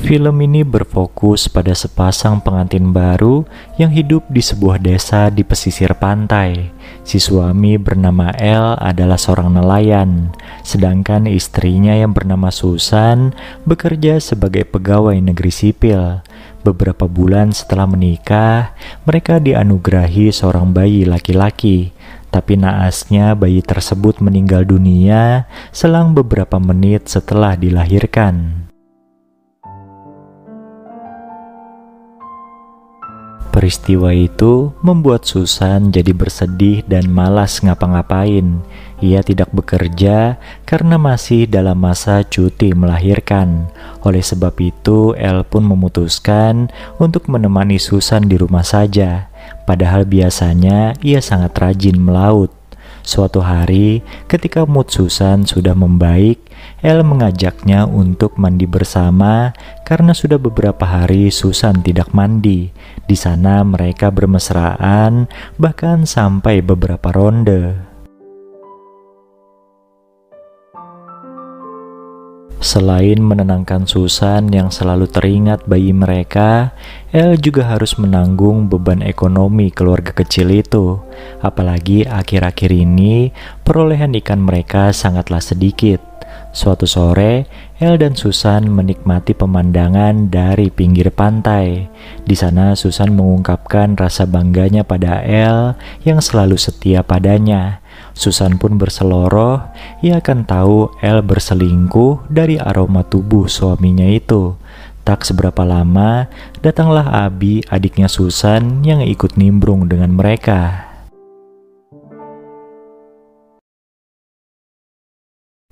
Film ini berfokus pada sepasang pengantin baru yang hidup di sebuah desa di pesisir pantai. Si suami bernama El adalah seorang nelayan, sedangkan istrinya yang bernama Susan bekerja sebagai pegawai negeri sipil. Beberapa bulan setelah menikah, mereka dianugerahi seorang bayi laki-laki. Tapi naasnya bayi tersebut meninggal dunia selang beberapa menit setelah dilahirkan. Peristiwa itu membuat Susan jadi bersedih dan malas ngapa-ngapain. Ia tidak bekerja karena masih dalam masa cuti melahirkan. Oleh sebab itu, El pun memutuskan untuk menemani Susan di rumah saja. Padahal biasanya ia sangat rajin melaut. Suatu hari, ketika mood Susan sudah membaik, El mengajaknya untuk mandi bersama karena sudah beberapa hari Susan tidak mandi. Di sana mereka bermesraan, bahkan sampai beberapa ronde. Selain menenangkan Susan yang selalu teringat bayi mereka, El juga harus menanggung beban ekonomi keluarga kecil itu. Apalagi akhir-akhir ini perolehan ikan mereka sangatlah sedikit. Suatu sore, El dan Susan menikmati pemandangan dari pinggir pantai. Di sana Susan mengungkapkan rasa bangganya pada El yang selalu setia padanya. Susan pun berseloroh, ia akan tahu El berselingkuh dari aroma tubuh suaminya itu. Tak seberapa lama, datanglah Abi, adiknya Susan, yang ikut nimbrung dengan mereka.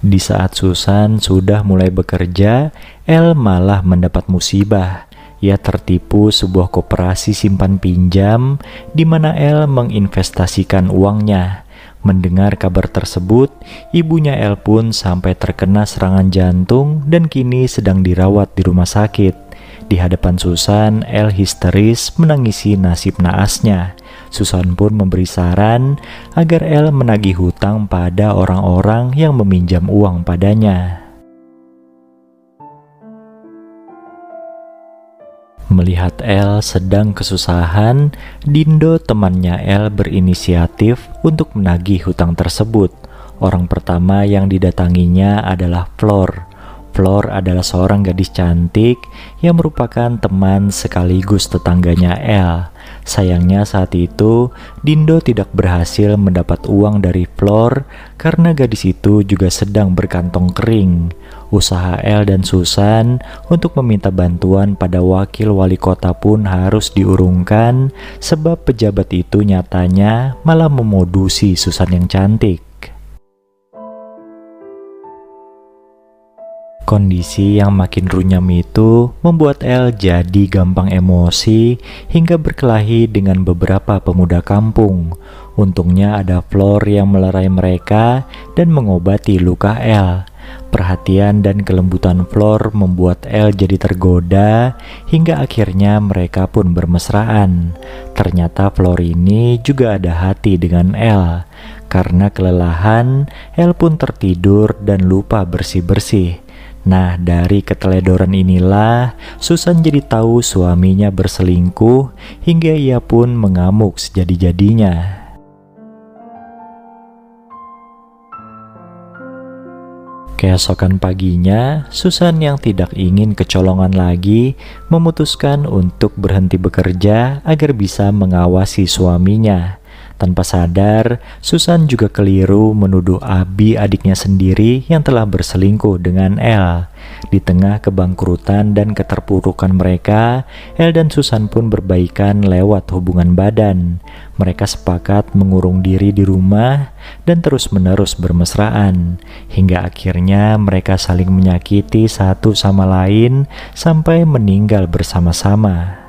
Di saat Susan sudah mulai bekerja, El malah mendapat musibah. Ia tertipu sebuah koperasi simpan pinjam di mana El menginvestasikan uangnya. Mendengar kabar tersebut, ibunya El pun sampai terkena serangan jantung dan kini sedang dirawat di rumah sakit. Di hadapan Susan, El histeris menangisi nasib naasnya. Susan pun memberi saran agar El menagih hutang pada orang-orang yang meminjam uang padanya. Melihat El sedang kesusahan, Dindo temannya El berinisiatif untuk menagih hutang tersebut. Orang pertama yang didatanginya adalah Flor. Flor adalah seorang gadis cantik yang merupakan teman sekaligus tetangganya El. Sayangnya saat itu, Dindo tidak berhasil mendapat uang dari Flor karena gadis itu juga sedang berkantong kering. Usaha El dan Susan untuk meminta bantuan pada wakil wali kota pun harus diurungkan sebab pejabat itu nyatanya malah memodusi Susan yang cantik. Kondisi yang makin runyam itu membuat El jadi gampang emosi hingga berkelahi dengan beberapa pemuda kampung. Untungnya ada Flor yang melerai mereka dan mengobati luka El. Perhatian dan kelembutan Flor membuat El jadi tergoda hingga akhirnya mereka pun bermesraan. Ternyata Flor ini juga ada hati dengan El. Karena kelelahan, El pun tertidur dan lupa bersih-bersih. Nah, dari keteledoran inilah Susan jadi tahu suaminya berselingkuh hingga ia pun mengamuk sejadi-jadinya. Keesokan paginya, Susan yang tidak ingin kecolongan lagi memutuskan untuk berhenti bekerja agar bisa mengawasi suaminya. Tanpa sadar, Susan juga keliru menuduh Abi adiknya sendiri yang telah berselingkuh dengan El. Di tengah kebangkrutan dan keterpurukan mereka, El dan Susan pun berbaikan lewat hubungan badan. Mereka sepakat mengurung diri di rumah dan terus-menerus bermesraan. Hingga akhirnya mereka saling menyakiti satu sama lain sampai meninggal bersama-sama.